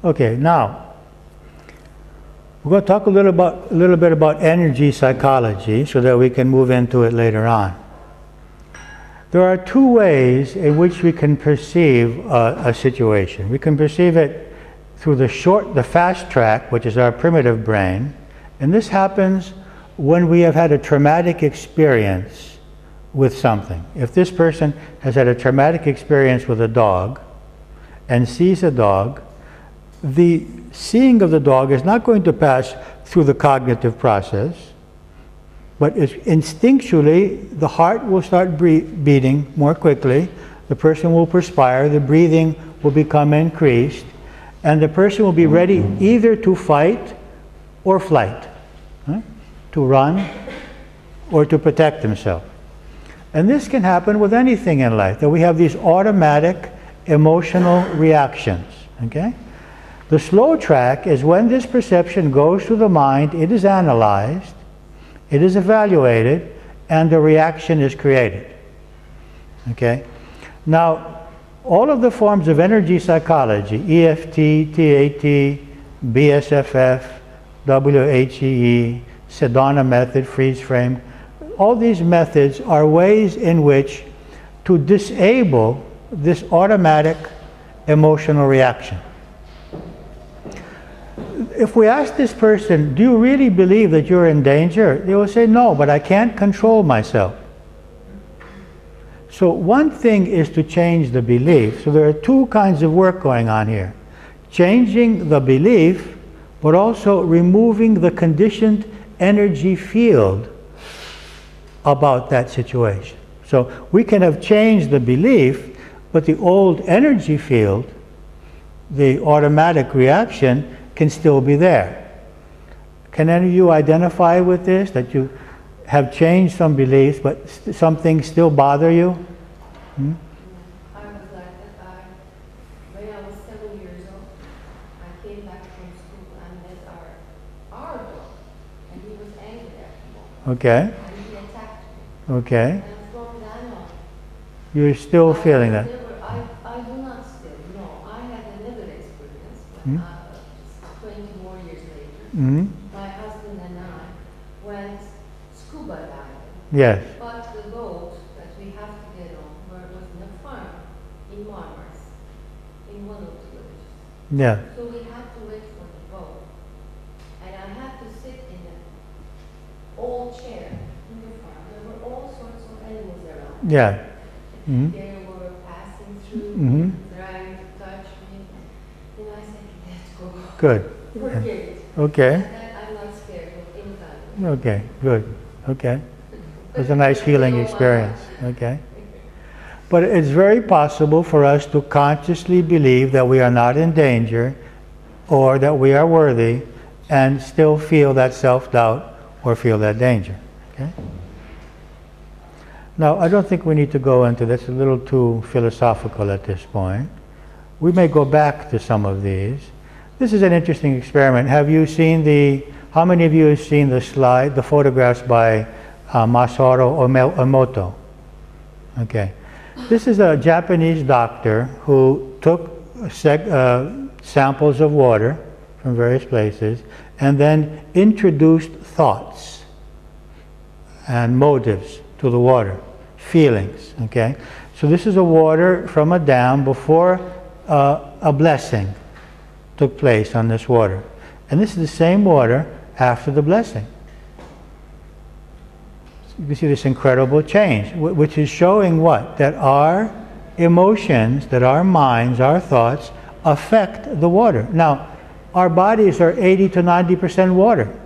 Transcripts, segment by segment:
Okay, now we're going to talk a little bit about energy psychology so that we can move into it later on. There are two ways in which we can perceive a situation. We can perceive it through the fast track, which is our primitive brain, and this happens when we have had a traumatic experience with something. If this person has had a traumatic experience with a dog and sees a dog, the seeing of the dog is not going to pass through the cognitive process, but instinctually the heart will start beating more quickly, the person will perspire, the breathing will become increased, and the person will be ready either to fight or flight, to run or to protect himself. And this can happen with anything in life, that we have these automatic emotional reactions. Okay? The slow track is when this perception goes through the mind, it is analyzed, it is evaluated, and the reaction is created. Okay? Now, all of the forms of energy psychology, EFT, TAT, BSFF, WHEE, sedona method, freeze frame, all these methods are ways in which to disable this automatic emotional reaction. If we ask this person, do you really believe that you're in danger? They will say, no, but I can't control myself. So one thing is to change the belief. So there are two kinds of work going on here. Changing the belief, but also removing the conditioned energy field about that situation. So we can have changed the belief, but the old energy field, the automatic reaction, can still be there. Can any of you identify with this, that you have changed some beliefs, but some things still bother you? I was like that. When I was 7 years old, I came back from school and met our dog, and he was angry at me. Okay. And he attacked me. Okay. And from then on, You're still feeling that? I do not still, no. I had another experience when 20 more years later. My husband and I went scuba diving. Yes. But the boat that we have to get on was in a farm in Mars, in one of the villages. Yeah. So we had to wait for the boat. And I had to sit in an old chair in the farm. There were all sorts of animals around. Yeah. They were passing through, trying to touch me. And I said, let's go. Good. Forget it. Okay. And I'm not scared of any kind of Okay. Good. Okay. It was a nice healing experience. Okay. But it's very possible for us to consciously believe that we are not in danger or that we are worthy and still feel that self-doubt or feel that danger. Okay? Now, I don't think we need to go into this, a little too philosophical at this point. We may go back to some of these. This is an interesting experiment. Have you seen how many of you have seen the slide, the photographs by Masaru Emoto? Okay. This is a Japanese doctor who took samples of water from various places and then introduced thoughts and motives to the water, feelings. Okay. So this is a water from a dam before a blessing took place on this water. And this is the same water after the blessing. You can see this incredible change, which is showing what? That our emotions, that our minds, our thoughts affect the water. Now, our bodies are 80 to 90% water.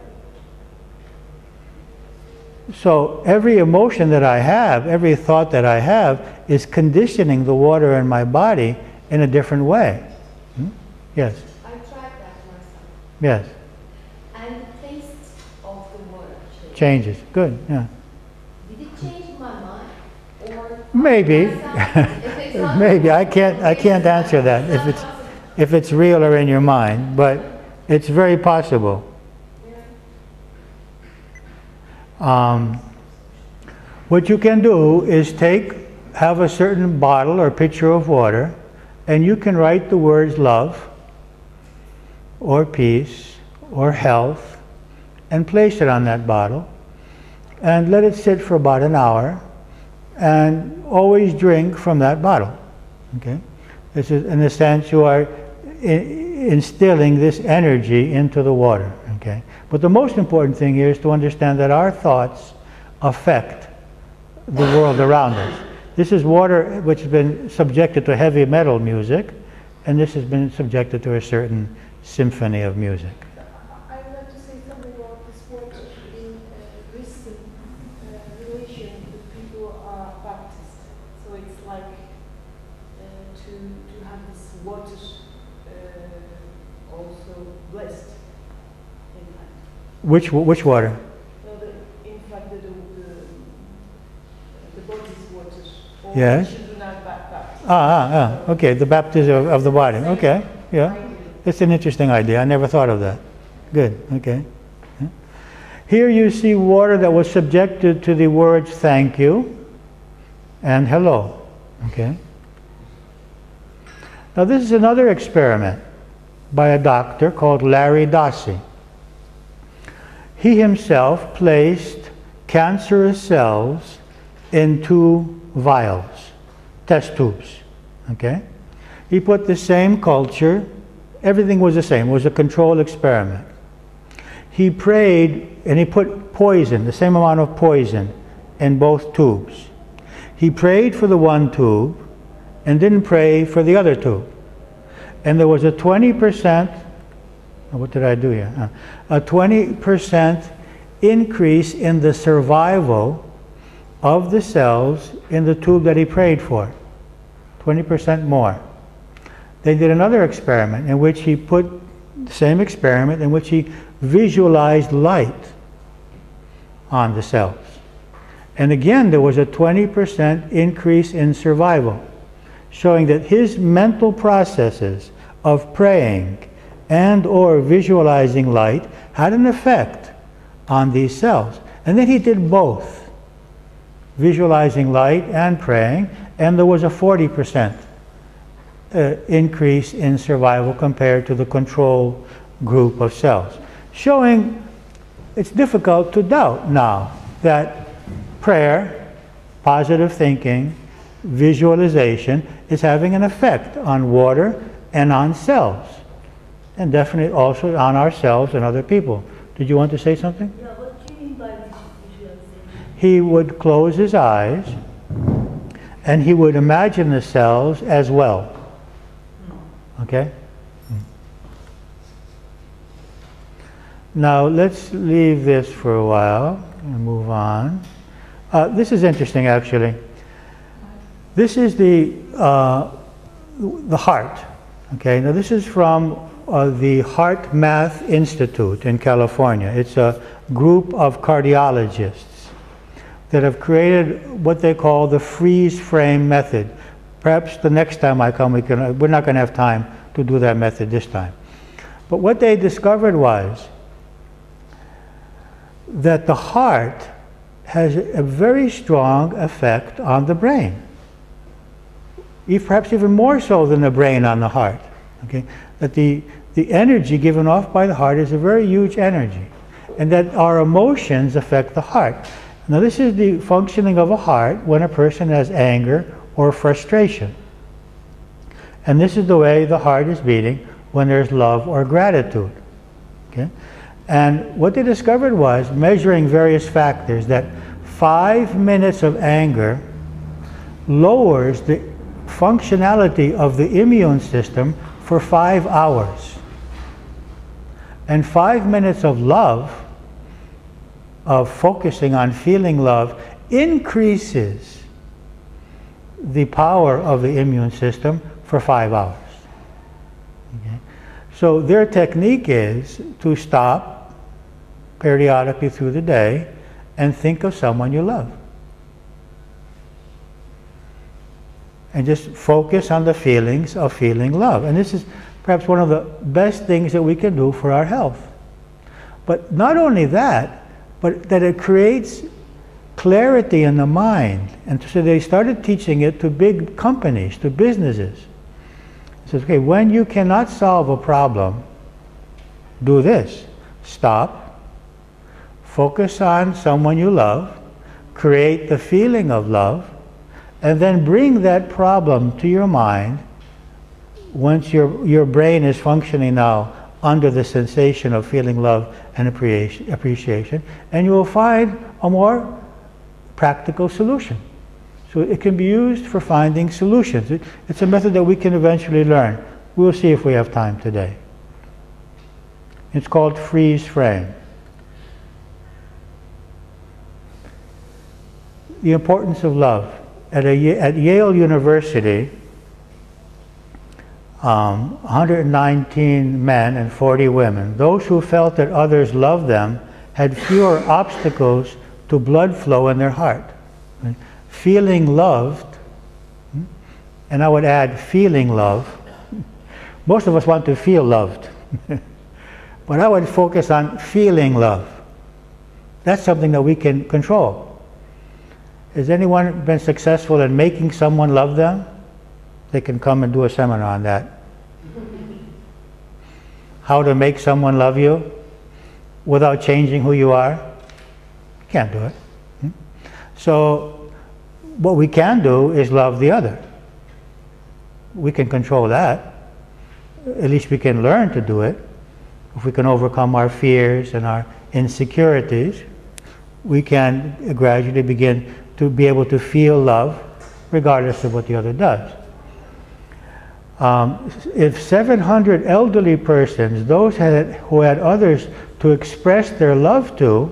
So every emotion that I have, every thought that I have is conditioning the water in my body in a different way. Yes? I tried that myself. Yes. And the taste of the water Changes. Good. Yeah. Did it change my mind? Or Maybe. Maybe. I can't answer that if it's real or in your mind, but it's very possible. What you can do is have a certain bottle or pitcher of water, and you can write the words love, or peace or health and place it on that bottle and let it sit for about an hour and always drink from that bottle. Okay? This is, in a sense, you are instilling this energy into the water. Okay? But the most important thing here is to understand that our thoughts affect the world around us. This is water which has been subjected to heavy metal music, and this has been subjected to a certain symphony of music. I would like to say something about this water in recent relation with people who are Baptist. So it's like to have this water also blessed. In fact. Which water? In fact, the body's water. Or Yes. children are baptized. Okay, the baptism of the body. Okay, yeah. It's an interesting idea. I never thought of that. Good, okay. Yeah. Here you see water that was subjected to the words thank you and hello. Okay. Now this is another experiment by a doctor called Larry Dossey. He himself placed cancerous cells in 2 vials, test tubes. Okay? He put the same culture, everything was the same, it was a control experiment. He prayed and he put poison, the same amount of poison, in both tubes. He prayed for the one tube and didn't pray for the other tube. And there was a 20%, what did I do here? A 20% increase in the survival of the cells in the tube that he prayed for. 20% more. They did another experiment in which he put the same experiment in which he visualized light on the cells. And again, there was a 20% increase in survival, showing that his mental processes of praying and or visualizing light had an effect on these cells. And then he did both, visualizing light and praying, and there was a 40% increase in survival compared to the control group of cells, showing it's difficult to doubt now that prayer, positive thinking, visualization is having an effect on water and on cells, and definitely also on ourselves and other people. Did you want to say something? Yeah, what do you mean by visualization? He would close his eyes and he would imagine the cells as well. Okay? Now let's leave this for a while and move on. This is interesting, actually. This is the heart. Okay, now this is from the Heart Math Institute in California. It's a group of cardiologists that have created what they call the freeze frame method. Perhaps the next time I come, we're not going to have time to do that method this time. But what they discovered was that the heart has a very strong effect on the brain. Perhaps even more so than the brain on the heart. Okay? That the energy given off by the heart is a very huge energy, and that our emotions affect the heart. Now this is the functioning of a heart when a person has anger or frustration. And this is the way the heart is beating when there's love or gratitude. Okay? And what they discovered was, measuring various factors, that 5 minutes of anger lowers the functionality of the immune system for 5 hours. And 5 minutes of love, of focusing on feeling love, increases the power of the immune system for 5 hours. Okay? So their technique is to stop periodically through the day and think of someone you love. And just focus on the feelings of feeling love. And this is perhaps one of the best things that we can do for our health. But not only that, but that it creates clarity in the mind. And so they started teaching it to big companies, to businesses. It says, okay, when you cannot solve a problem, do this. Stop, focus on someone you love, create the feeling of love, and then bring that problem to your mind once your brain is functioning now under the sensation of feeling love and appreciation, and you will find a more practical solution. So it can be used for finding solutions. It's a method that we can eventually learn. We'll see if we have time today. It's called freeze frame. The importance of love. At Yale University, 119 men and 40 women, those who felt that others loved them had fewer obstacles to blood flow in their heart. Feeling loved, and I would add feeling love. Most of us want to feel loved. But I would focus on feeling love. That's something that we can control. Has anyone been successful in making someone love them? They can come and do a seminar on that. How to make someone love you without changing who you are? You can't do it. So what we can do is love the other. We can control that. At least we can learn to do it. If we can overcome our fears and our insecurities, we can gradually begin to be able to feel love regardless of what the other does. If 700 elderly persons, those who had others to express their love to,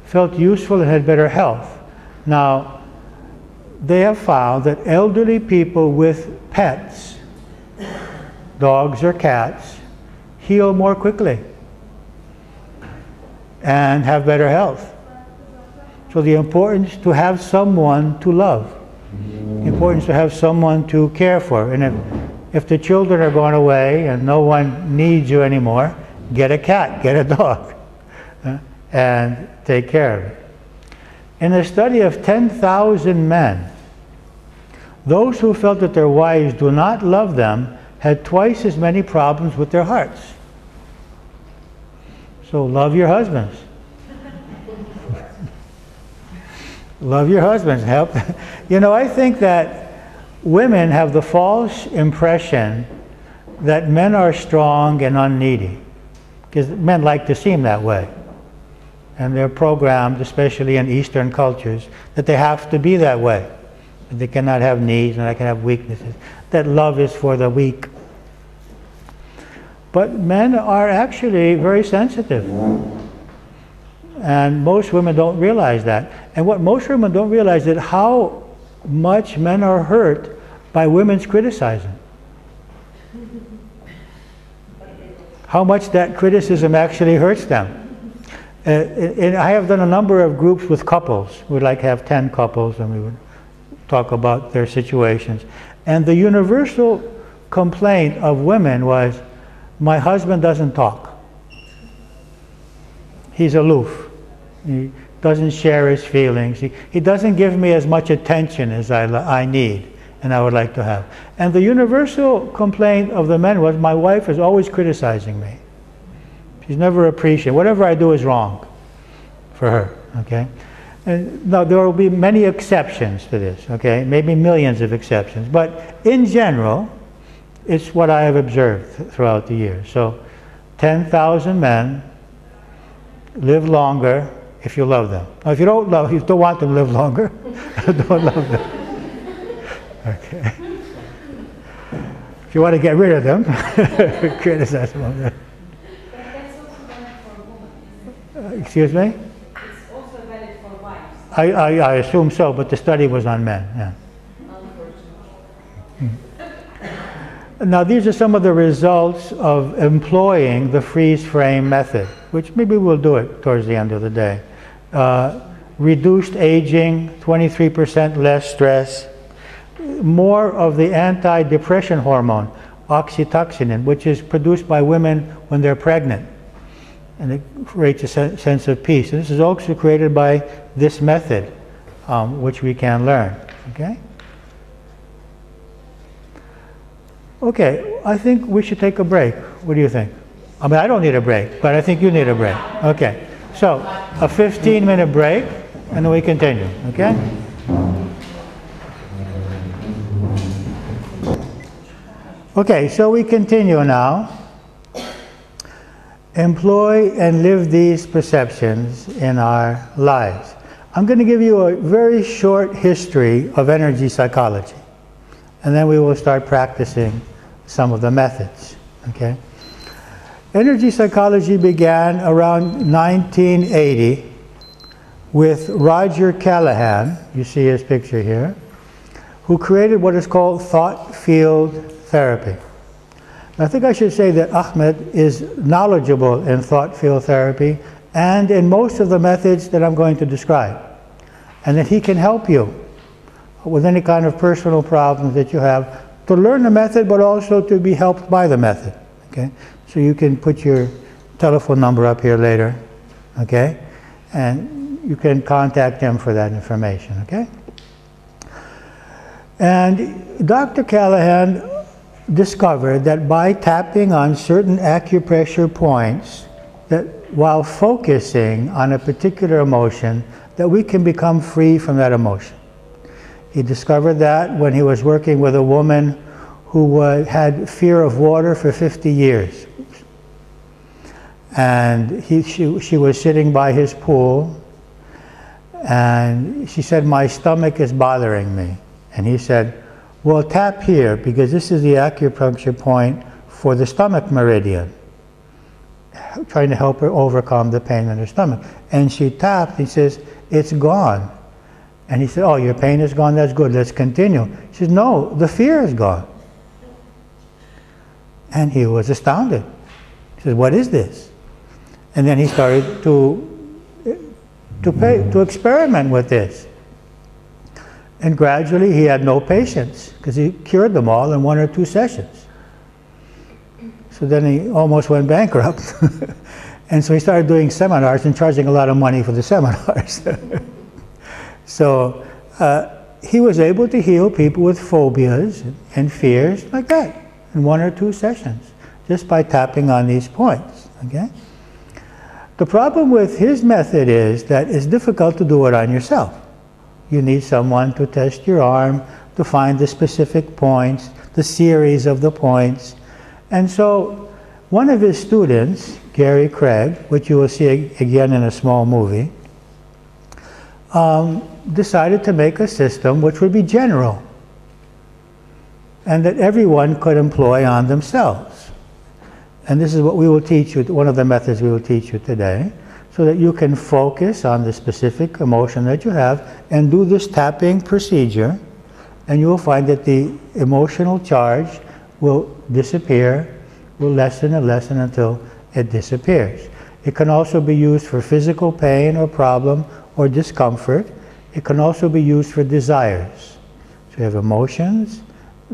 felt useful and had better health. Now, they have found that elderly people with pets, dogs or cats, heal more quickly and have better health. So the importance to have someone to love, the importance to have someone to care for. And if the children are going away and no one needs you anymore, get a cat, get a dog, and take care of it. In a study of 10,000 men, those who felt that their wives do not love them had twice as many problems with their hearts. So love your husbands. Love your husbands. Help. You know, I think that women have the false impression that men are strong and unneedy, because men like to seem that way. And they're programmed, especially in Eastern cultures, that they have to be that way. That they cannot have needs and they can have weaknesses. That love is for the weak. But men are actually very sensitive. And most women don't realize that. And what most women don't realize is how much men are hurt by women's criticizing. How much that criticism actually hurts them. And I have done a number of groups with couples. We'd like to have 10 couples and we would talk about their situations. And the universal complaint of women was, my husband doesn't talk. He's aloof. He doesn't share his feelings. He doesn't give me as much attention as I need and I would like to have. And the universal complaint of the men was, my wife is always criticizing me. She's never appreciated. Whatever I do is wrong for her. Okay? And now there will be many exceptions to this. Okay? Maybe millions of exceptions. But in general, it's what I have observed throughout the years. So 10,000 men live longer if you love them. Now, if you don't want them to live longer, don't love them. Okay. If you want to get rid of them, criticize them. But that's also valid for women. Excuse me? It's also valid for wives. I assume so, but the study was on men. Yeah. Now these are some of the results of employing the freeze frame method, which maybe we'll do it towards the end of the day. Reduced aging, 23% less stress, more of the anti-depression hormone, oxytocin, which is produced by women when they're pregnant. And it creates a sense of peace. And this is also created by this method, which we can learn. Okay? Okay, I think we should take a break. What do you think? I mean, I don't need a break, but I think you need a break. Okay. So, a 15-minute break, and then we continue, okay? Okay, so we continue now. Employ and live these perceptions in our lives. I'm going to give you a very short history of energy psychology, and then we will start practicing some of the methods, okay? Energy psychology began around 1980 with Roger Callahan, you see his picture here, who created what is called thought field therapy. I think I should say that Ahmed is knowledgeable in thought field therapy and in most of the methods that I'm going to describe, and that he can help you with any kind of personal problems that you have to learn the method, but also to be helped by the method. Okay, so you can put your telephone number up here later, okay, and you can contact him for that information. Okay, and Dr. Callahan discovered that by tapping on certain acupressure points, that while focusing on a particular emotion, that we can become free from that emotion. He discovered that when he was working with a woman who had fear of water for 50 years. And she was sitting by his pool, and she said, "My stomach is bothering me." And he said, "Well, tap here, because this is the acupuncture point for the stomach meridian," trying to help her overcome the pain in her stomach. And she tapped, he says, "It's gone." And he said, "Oh, your pain is gone? That's good, let's continue." She says, "No, the fear is gone." And he was astounded. He said, "What is this?" And then he started to experiment with this. And gradually he had no patients, because he cured them all in 1 or 2 sessions. So then he almost went bankrupt. And so he started doing seminars and charging a lot of money for the seminars. So he was able to heal people with phobias and fears like that in 1 or 2 sessions, just by tapping on these points. Okay? The problem with his method is that it's difficult to do it on yourself. You need someone to test your arm, to find the specific points, the series of the points. And so one of his students, Gary Craig, which you will see again in a small movie, decided to make a system which would be general and that everyone could employ on themselves. And this is what we will teach you, one of the methods we will teach you today, so that you can focus on the specific emotion that you have and do this tapping procedure, and you will find that the emotional charge will disappear, will lessen and lessen until it disappears. It can also be used for physical pain or problem or discomfort. It can also be used for desires. So you have emotions,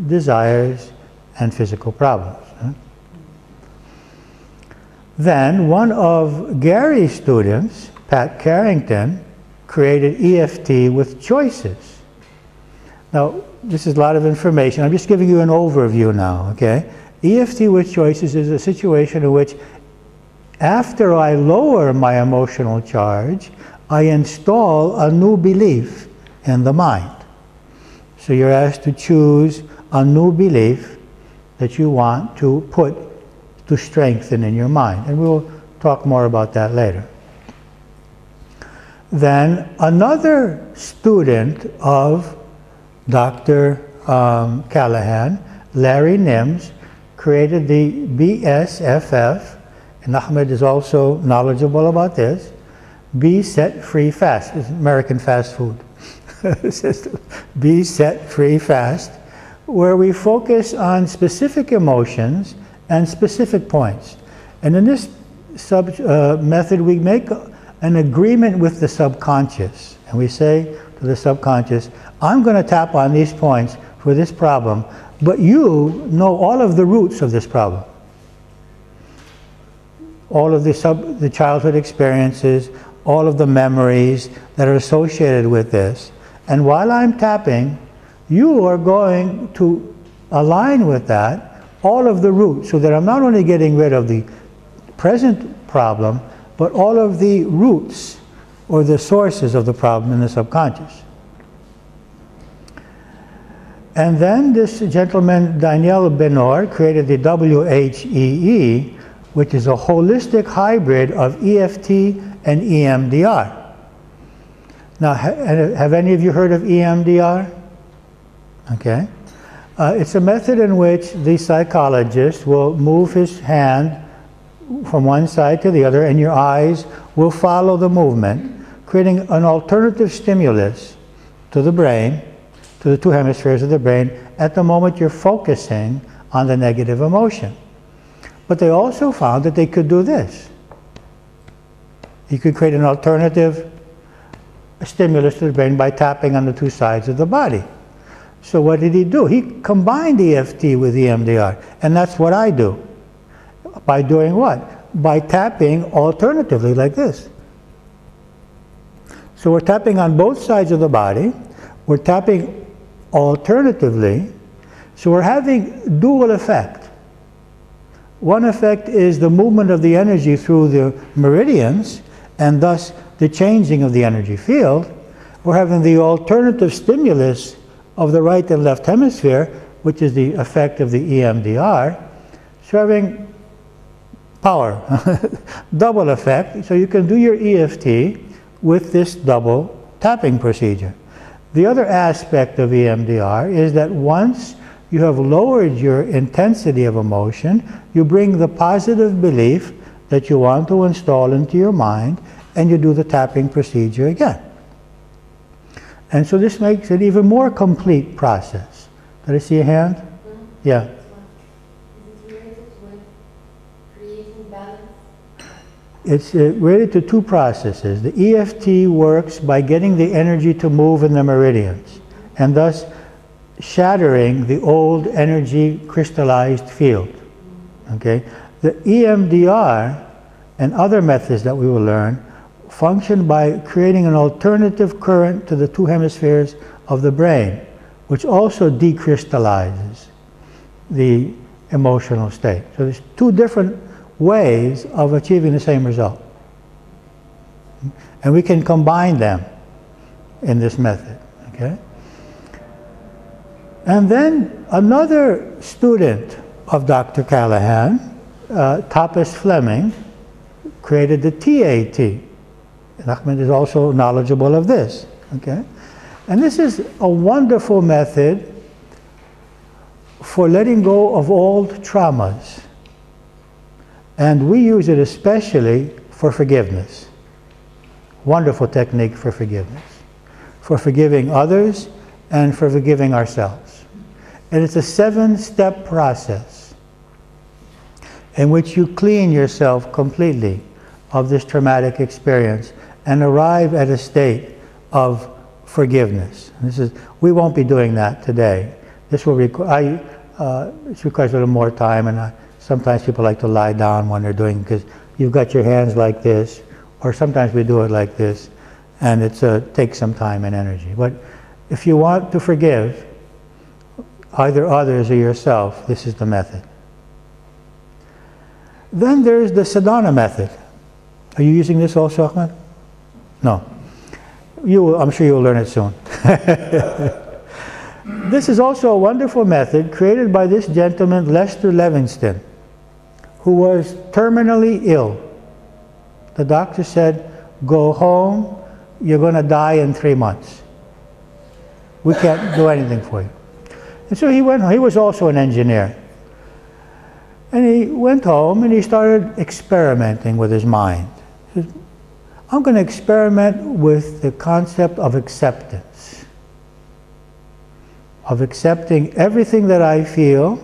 desires, and physical problems. Then one of Gary's students, Pat Carrington, created EFT with choices. Now, this is a lot of information. I'm just giving you an overview now, okay? EFT with choices is a situation in which after I lower my emotional charge, I install a new belief in the mind. So you're asked to choose a new belief that you want to put to strengthen in your mind. And we'll talk more about that later. Then another student of Dr. Callahan, Larry Nims, created the BSFF, and Ahmed is also knowledgeable about this, Be Set Free Fast. It's American fast food system. Be Set Free Fast, where we focus on specific emotions and specific points. And in this method, we make an agreement with the subconscious. And we say to the subconscious, I'm going to tap on these points for this problem, but you know all of the roots of this problem. All of the childhood experiences, all of the memories that are associated with this. And while I'm tapping, you are going to align with that all of the roots, so that I'm not only getting rid of the present problem, but all of the roots or the sources of the problem in the subconscious. And then this gentleman, Daniel Benor, created the WHEE, which is a holistic hybrid of EFT and EMDR. Now, have any of you heard of EMDR? Okay. It's a method in which the psychologist will move his hand from one side to the other, and your eyes will follow the movement, creating an alternative stimulus to the brain, to the two hemispheres of the brain, at the moment you're focusing on the negative emotion. But they also found that they could do this. You could create an alternative stimulus to the brain by tapping on the two sides of the body. So what did he do? He combined EFT with EMDR, and that's what I do. By doing what? By tapping alternatively like this. So we're tapping on both sides of the body, we're tapping alternatively, so we're having dual effect. One effect is the movement of the energy through the meridians, and thus the changing of the energy field. We're having the alternative stimulus of the right and left hemisphere, which is the effect of the EMDR. So having power, double effect, so you can do your EFT with this double tapping procedure. The other aspect of EMDR is that once you have lowered your intensity of emotion, you bring the positive belief that you want to install into your mind, and you do the tapping procedure again. And so this makes it even more complete process. Did I see a hand? Yeah. Is it related with creating balance? It's related to two processes. The EFT works by getting the energy to move in the meridians, and thus shattering the old energy crystallized field. Okay? The EMDR and other methods that we will learn function by creating an alternative current to the two hemispheres of the brain, which also decrystallizes the emotional state. So there's two different ways of achieving the same result. And we can combine them in this method. Okay? And then another student of Dr. Callahan, Tapas Fleming, created the TAT. And Ahmed is also knowledgeable of this. Okay? And this is a wonderful method for letting go of old traumas. And we use it especially for forgiveness. Wonderful technique for forgiveness. For forgiving others and for forgiving ourselves. And it's a 7-step process in which you clean yourself completely of this traumatic experience and arrive at a state of forgiveness. We won't be doing that today. This will require, it requires a little more time, and sometimes people like to lie down when they're doing, because you've got your hands like this, or sometimes we do it like this, and it takes some time and energy. But if you want to forgive either others or yourself, this is the method. Then there's the sedona method. Are you using this also, Ahmed? No. I'm sure you'll learn it soon. This is also a wonderful method created by this gentleman, Lester Levingston, who was terminally ill. The doctor said, go home, you're going to die in 3 months. We can't do anything for you. And so he went home. He was also an engineer. And he went home and he started experimenting with his mind. He said, I'm going to experiment with the concept of acceptance. Of accepting everything that I feel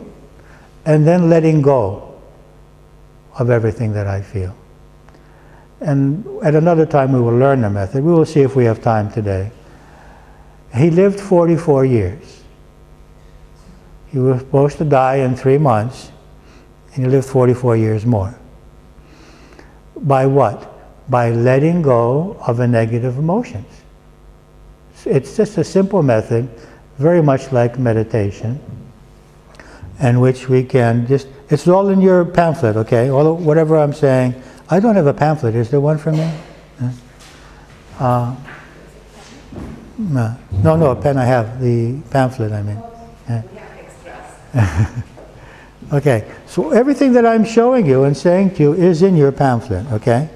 and then letting go of everything that I feel. And at another time we will learn the method. We will see if we have time today. He lived 44 years. He was supposed to die in 3 months, and he lived 44 years more. By what? By letting go of the negative emotions. It's just a simple method, very much like meditation. in which we can just, it's all in your pamphlet, okay? Whatever I'm saying. I don't have a pamphlet. Is there one for me? No, a pen I have. The pamphlet, I mean. Yeah. Okay, so everything that I'm showing you and saying to you is in your pamphlet, okay?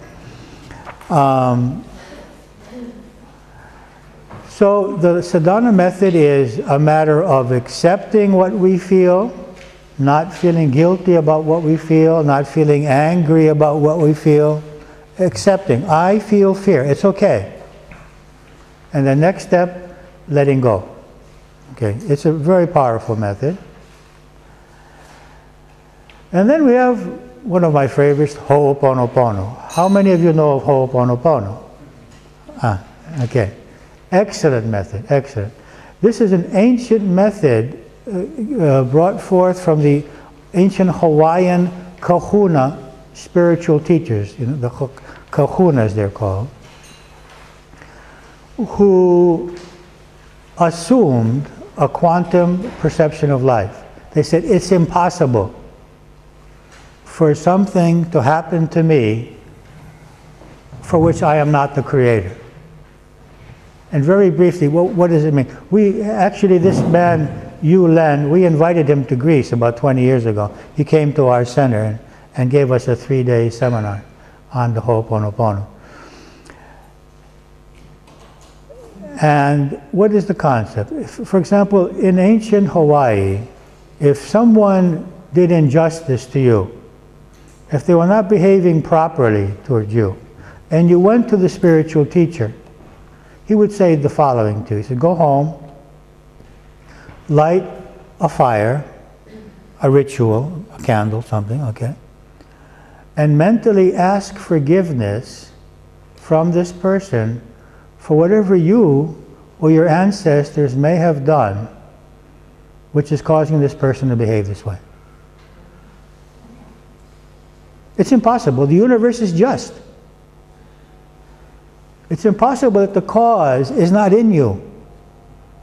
So the sedona method is a matter of accepting what we feel, not feeling guilty about what we feel, not feeling angry about what we feel, accepting. I feel fear, it's okay. And the next step, letting go. Okay, it's a very powerful method. And then we have one of my favorites, Ho'oponopono. How many of you know of Ho'oponopono? Okay. Excellent method, excellent. This is an ancient method brought forth from the ancient Hawaiian kahuna spiritual teachers, you know, the kahunas they're called, who assumed a quantum perception of life. They said it's impossible for something to happen to me for which I am not the creator. And very briefly, what does it mean? This man, Yu Len, we invited him to Greece about 20 years ago. He came to our center and gave us a 3-day seminar on the Ho'oponopono. And what is the concept? For example, in ancient Hawaii, if someone did injustice to you, if they were not behaving properly towards you, and you went to the spiritual teacher, he would say the following to you. He said, go home, light a fire, a ritual, a candle, something, okay, and mentally ask forgiveness from this person for whatever you or your ancestors may have done which is causing this person to behave this way. It's impossible. The universe is just. It's impossible that the cause is not in you.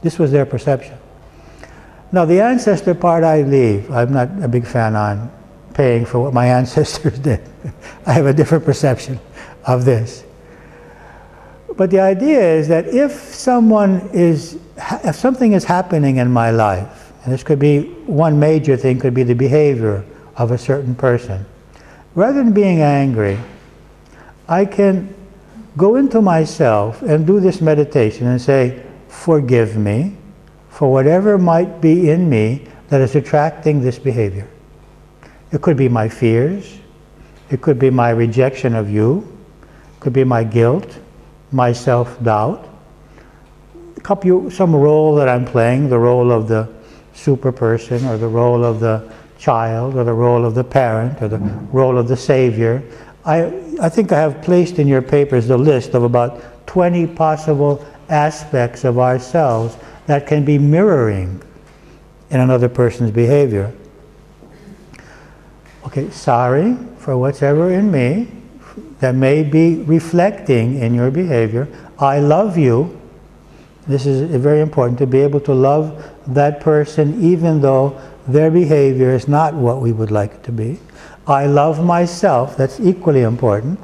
This was their perception. Now the ancestor part I leave. I'm not a big fan on paying for what my ancestors did. I have a different perception of this. But the idea is that if something is happening in my life, and this could be one major thing, could be the behavior of a certain person, rather than being angry, I can go into myself and do this meditation and say, forgive me for whatever might be in me that is attracting this behavior. It could be my fears, it could be my rejection of you, it could be my guilt, my self-doubt, some role that I'm playing, the role of the super person, or the role of the child, or the role of the parent, or the role of the savior. I think I have placed in your papers the list of about 20 possible aspects of ourselves that can be mirroring in another person's behavior. Okay, sorry for whatever in me that may be reflecting in your behavior. I love you. This is very important, to be able to love that person even though their behavior is not what we would like it to be. I love myself. That's equally important.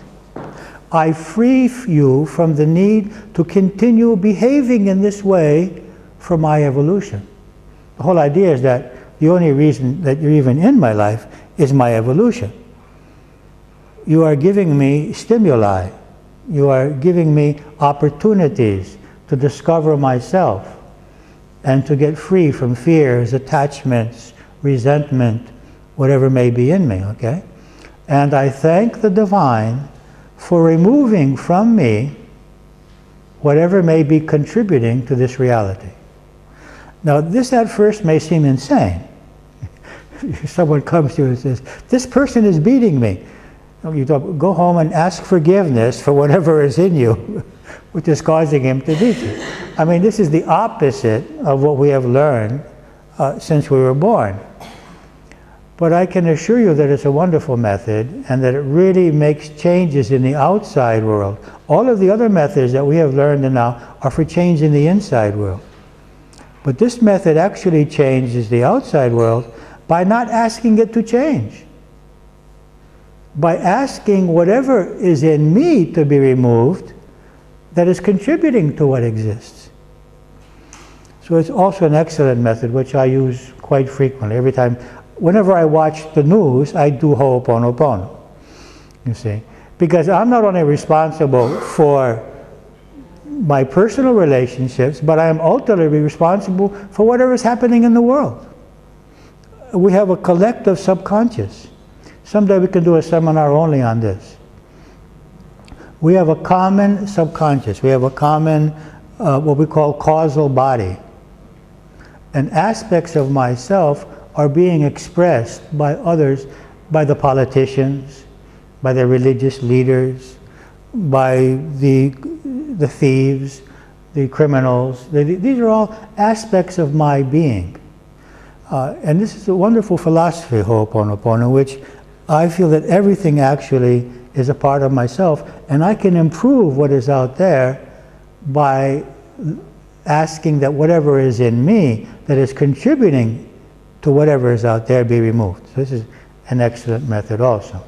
I free you from the need to continue behaving in this way for my evolution. The whole idea is that the only reason that you're even in my life is my evolution. You are giving me stimuli. You are giving me opportunities to discover myself and to get free from fears, attachments, resentment, whatever may be in me, okay? And I thank the divine for removing from me whatever may be contributing to this reality. Now, this at first may seem insane. Someone comes to you and says, this person is beating me. You go home and ask forgiveness for whatever is in you, which is causing him to beat you. I mean, this is the opposite of what we have learned since we were born. But I can assure you that it's a wonderful method and that it really makes changes in the outside world. All of the other methods that we have learned now are for change in the inside world. But this method actually changes the outside world by not asking it to change. By asking whatever is in me to be removed that is contributing to what exists. So it's also an excellent method which I use quite frequently. Every time, whenever I watch the news, I do Ho'oponopono, you see. Because I'm not only responsible for my personal relationships, but I am ultimately responsible for whatever is happening in the world. We have a collective subconscious. Someday we can do a seminar only on this. We have a common subconscious. We have a common, what we call causal body. And aspects of myself are being expressed by others, by the politicians, by the religious leaders, by the thieves, the criminals. These are all aspects of my being. And this is a wonderful philosophy, Ho'oponopono, which I feel that everything actually is a part of myself, and I can improve what is out there by asking that whatever is in me that is contributing to whatever is out there be removed. So this is an excellent method also.